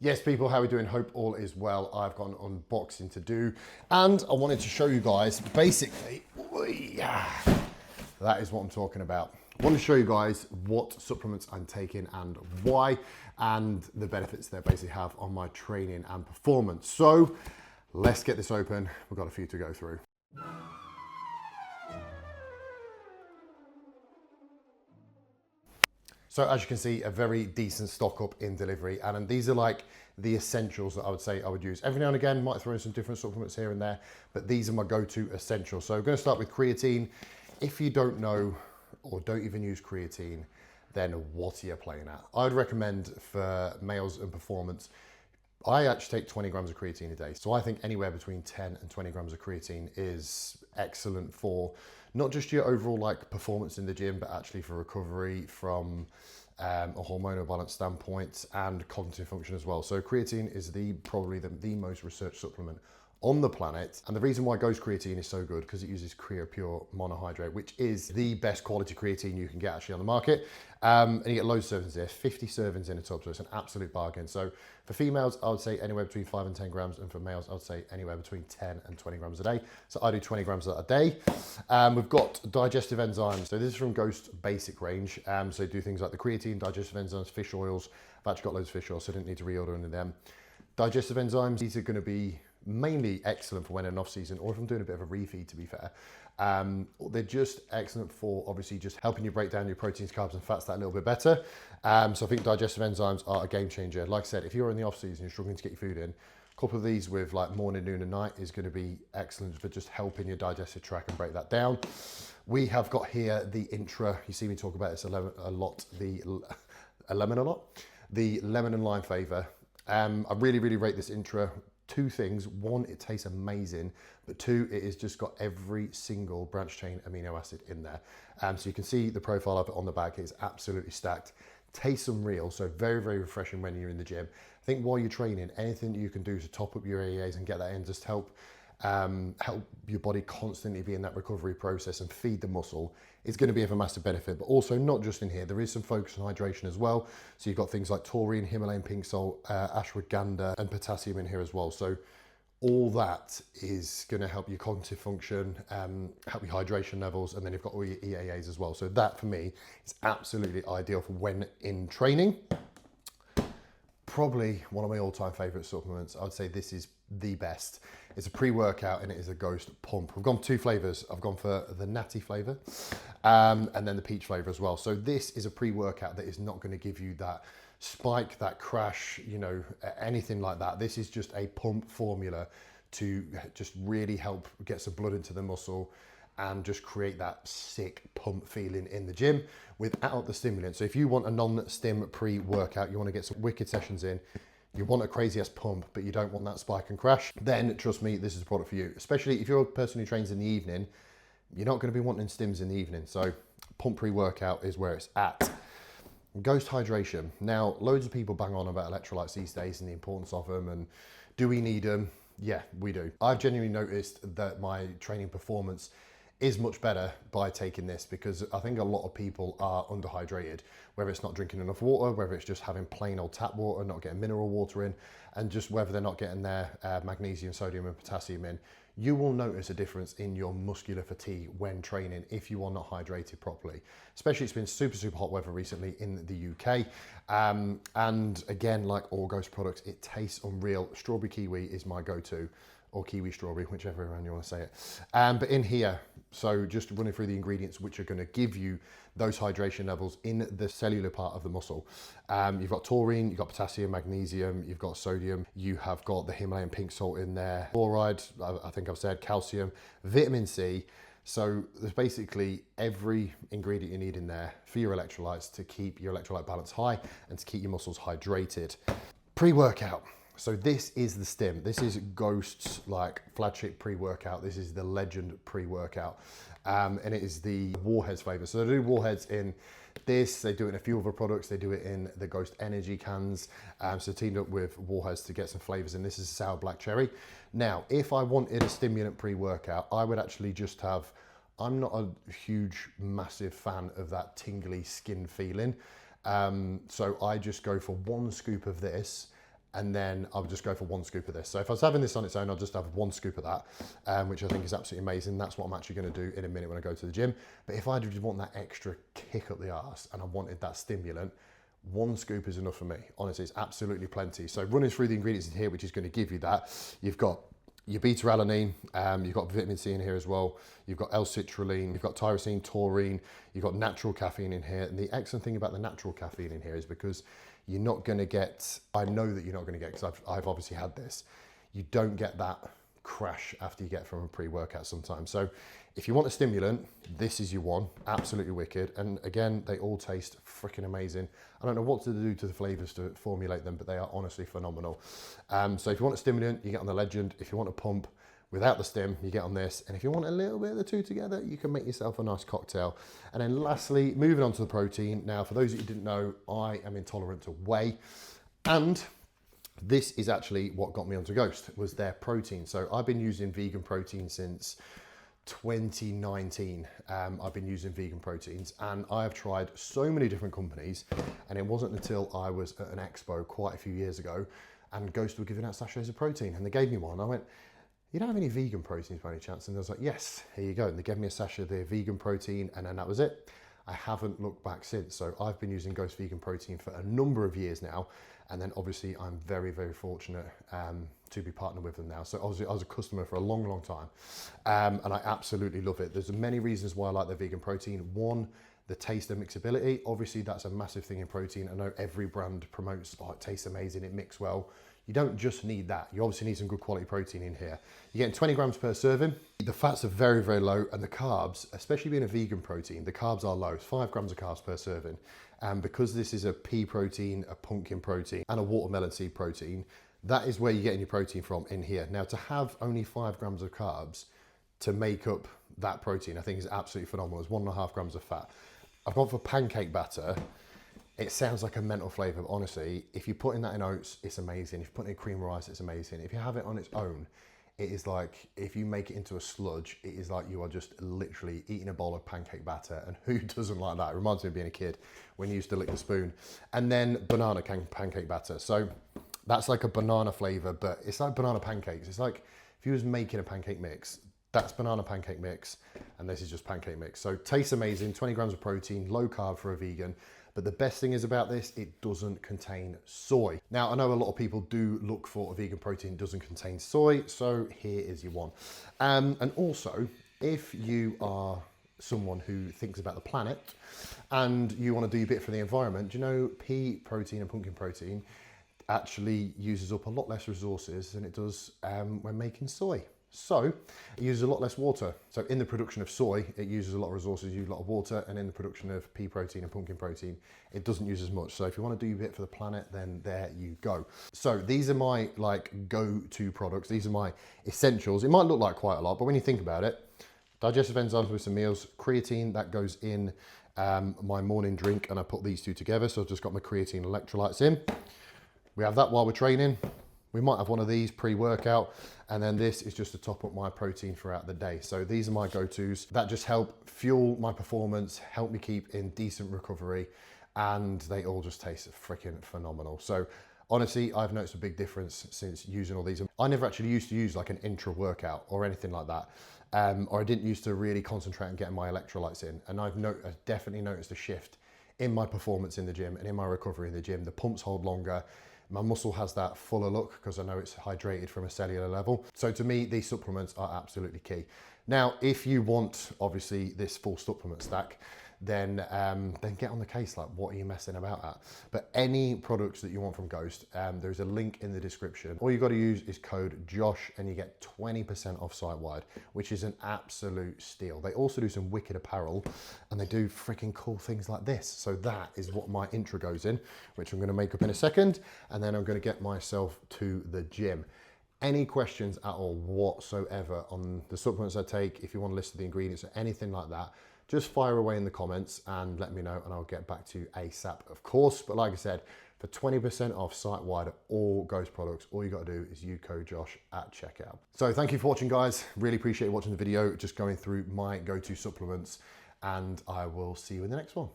Yes, people, how are we doing? Hope all is well. I've got an unboxing to do, and I wanted to show you guys, basically, that is what I'm talking about. I want to show you guys what supplements I'm taking and why, and the benefits they basically have on my training and performance. So let's get this open. We've got a few to go through. So as you can see, a very decent stock up in delivery. And these are like the essentials that I would say I would use. Every now and again, might throw in some different supplements here and there, but these are my go-to essentials. So I'm gonna start with creatine. If you don't know or don't even use creatine, then what are you playing at? I would recommend for males and performance, I actually take 20 grams of creatine a day. So I think anywhere between 10 and 20 grams of creatine is excellent for not just your overall like performance in the gym, but actually for recovery from a hormonal balance standpoint and cognitive function as well. So creatine is probably the most researched supplement on the planet. And the reason why Ghost Creatine is so good, because it uses CreoPure monohydrate, which is the best quality creatine you can get actually on the market. And you get loads of servings there, 50 servings in a tub, so it's an absolute bargain. So for females, I would say anywhere between 5 and 10 grams, and for males, I would say anywhere between 10 and 20 grams a day. So I do 20 grams a day. We've got digestive enzymes. So this is from Ghost Basic range. So do things like the creatine, digestive enzymes, fish oils. I've actually got loads of fish oils, so I didn't need to reorder any of them. Digestive enzymes, these are going to be mainly excellent for when in off season, or if I'm doing a bit of a refeed, to be fair. They're just excellent for obviously just helping you break down your proteins, carbs and fats that little bit better. So I think digestive enzymes are a game changer. Like I said, if you're in the off season, you're struggling to get your food in, a couple of these with like morning, noon and night is going to be excellent for just helping your digestive tract and break that down. We have got here the Intra, you see me talk about this a lot, the lemon and lime flavor. I really rate this Intra. Two things: one, it tastes amazing, but two, it has just got every single branch chain amino acid in there. So you can see the profile of it on the bag. It's absolutely stacked. Tastes unreal, so very refreshing when you're in the gym. I think while you're training, anything that you can do to top up your AEAs and get that in, just help your body constantly be in that recovery process and feed the muscle, is going to be of a massive benefit. But also not just in here, there is some focus on hydration as well. So you've got things like taurine, Himalayan pink salt, ashwagandha and potassium in here as well. So all that is going to help your cognitive function, help your hydration levels, and then you've got all your EAAs as well. So that for me is absolutely ideal for when in training. Probably one of my all-time favorite supplements. I would say this is the best. It's a pre-workout and it is a Ghost Pump. I've gone two flavors. I've gone for the natty flavor and then the peach flavor as well. So this is a pre-workout that is not going to give you that spike, that crash, you know, anything like that. This is just a pump formula to just really help get some blood into the muscle and just create that sick pump feeling in the gym without the stimulant. So if you want a non-stim pre-workout, you want to get some wicked sessions in, you want a crazy ass pump, but you don't want that spike and crash, then trust me, this is a product for you. Especially if you're a person who trains in the evening, you're not going to be wanting stims in the evening. So pump pre-workout is where it's at. Ghost hydration. Now, loads of people bang on about electrolytes these days and the importance of them, and do we need them? Yeah, we do. I've genuinely noticed that my training performance is much better by taking this, because I think a lot of people are underhydrated, whether it's not drinking enough water, whether it's just having plain old tap water, not getting mineral water in, and just whether they're not getting their magnesium, sodium and potassium in. You will notice a difference in your muscular fatigue when training if you are not hydrated properly. Especially, it's been super hot weather recently in the UK. And again, like all Ghost products, it tastes unreal. Strawberry kiwi is my go-to, or kiwi strawberry, whichever around you want to say it. But in here, so just running through the ingredients which are going to give you those hydration levels in the cellular part of the muscle. You've got taurine, you've got potassium, magnesium, you've got sodium, you have got the Himalayan pink salt in there, chloride, I think I've said, calcium, vitamin C. So there's basically every ingredient you need in there for your electrolytes to keep your electrolyte balance high and to keep your muscles hydrated. Pre-workout. So this is the Stim. This is Ghost's like flagship pre-workout. This is the Legend pre-workout. And it is the Warheads flavor. So they do Warheads in this, they do it in a few other products. They do it in the Ghost Energy cans. So teamed up with Warheads to get some flavors in. This is sour black cherry. Now, if I wanted a stimulant pre-workout, I would actually just have, I'm not a huge, massive fan of that tingly skin feeling. So I just go for one scoop of this and then I would just go for 1 scoop of this. So if I was having this on its own, I'll just have 1 scoop of that, which I think is absolutely amazing. That's what I'm actually going to do in a minute when I go to the gym. But if I did want that extra kick up the arse and I wanted that stimulant, 1 scoop is enough for me. Honestly, it's absolutely plenty. So running through the ingredients in here, which is going to give you that, you've got your beta-alanine, you've got vitamin C in here as well, you've got L-citrulline, you've got tyrosine, taurine, you've got natural caffeine in here. And the excellent thing about the natural caffeine in here is because you're not going to get, I know that you're not going to get, because I've obviously had this, you don't get that crash after you get from a pre-workout sometimes. So if you want a stimulant, this is your one. Absolutely wicked. And again, they all taste freaking amazing. I don't know what to do to the flavors to formulate them, but they are honestly phenomenal. So if you want a stimulant, you get on the Legend. If you want a pump without the stim, you get on this. And if you want a little bit of the two together, you can make yourself a nice cocktail. And then lastly, moving on to the protein. Now, for those of you who didn't know, I am intolerant to whey, and this is actually what got me onto Ghost, was their protein. So I've been using vegan protein since 2019. I've been using vegan proteins, and I have tried so many different companies, and it wasn't until I was at an expo quite a few years ago and Ghost were giving out sachets of protein, and they gave me one. I went, you don't have any vegan proteins by any chance? And I was like, yes, here you go. And they gave me a sachet of their vegan protein, and then that was it. I haven't looked back since. So I've been using Ghost vegan protein for a number of years now. And then obviously I'm very, very fortunate to be partnered with them now. So obviously I was a customer for a long, long time. And I absolutely love it. There's many reasons why I like their vegan protein. One, the taste and mixability. Obviously that's a massive thing in protein. I know every brand promotes, oh, it tastes amazing, it mixes well. You don't just need that. You obviously need some good quality protein in here. You're getting 20 grams per serving. The fats are very, very low, and the carbs, especially being a vegan protein, the carbs are low. It's 5 grams of carbs per serving. And because this is a pea protein, a pumpkin protein, and a watermelon seed protein, that is where you're getting your protein from in here. Now, to have only 5 grams of carbs to make up that protein, I think is absolutely phenomenal. It's 1.5 grams of fat. I've gone for pancake batter. It sounds like a mental flavour, but honestly, if you put in that in oats, it's amazing. If you put in cream rice, it's amazing. If you have it on its own, it is like, if you make it into a sludge, it is like you are just literally eating a bowl of pancake batter. And who doesn't like that? It reminds me of being a kid when you used to lick the spoon. And then banana pancake batter. So that's like a banana flavour, but it's like banana pancakes. It's like if you was making a pancake mix, that's banana pancake mix, and this is just pancake mix. So tastes amazing, 20 grams of protein, low carb for a vegan. But the best thing is about this, it doesn't contain soy. Now, I know a lot of people do look for a vegan protein that doesn't contain soy, so here is your one. And also, if you are someone who thinks about the planet and you want to do a bit for the environment, do you know pea protein and pumpkin protein actually uses up a lot less resources than it does when making soy. So it uses a lot less water. So in the production of soy, it uses a lot of resources, uses a lot of water, and in the production of pea protein and pumpkin protein, it doesn't use as much. So if you want to do a bit for the planet, then there you go. So these are my like go-to products. These are my essentials. It might look like quite a lot, but when you think about it, digestive enzymes with some meals, creatine, that goes in my morning drink, and I put these two together. So I've just got my creatine electrolytes in. We have that while we're training. We might have one of these pre-workout, and then this is just to top up my protein throughout the day. So these are my go-tos that just help fuel my performance, help me keep in decent recovery, and they all just taste freaking phenomenal. So honestly, I've noticed a big difference since using all these. I never actually used to use like an intra workout or anything like that. Or I didn't used to really concentrate on getting my electrolytes in. And I've definitely noticed a shift in my performance in the gym and in my recovery in the gym. The pumps hold longer. My muscle has that fuller look because I know it's hydrated from a cellular level. So to me, these supplements are absolutely key. Now, if you want, obviously, this full supplement stack, then get on the case. Like, what are you messing about at? But any products that you want from Ghost, there's a link in the description. All you got to use is code Josh, and you get 20% off site-wide, which is an absolute steal. They also do some wicked apparel, and they do freaking cool things like this. So that is what my intro goes in, which I'm going to make up in a second, and then I'm going to get myself to the gym. Any questions at all whatsoever on the supplements I take, if you want a list of the ingredients or anything like that, just fire away in the comments and let me know, and I'll get back to you ASAP, of course. But like I said, for 20% off site-wide of all Ghost products, all you got to do is use code Josh at checkout. So thank you for watching, guys. Really appreciate you watching the video, just going through my go-to supplements, and I will see you in the next one.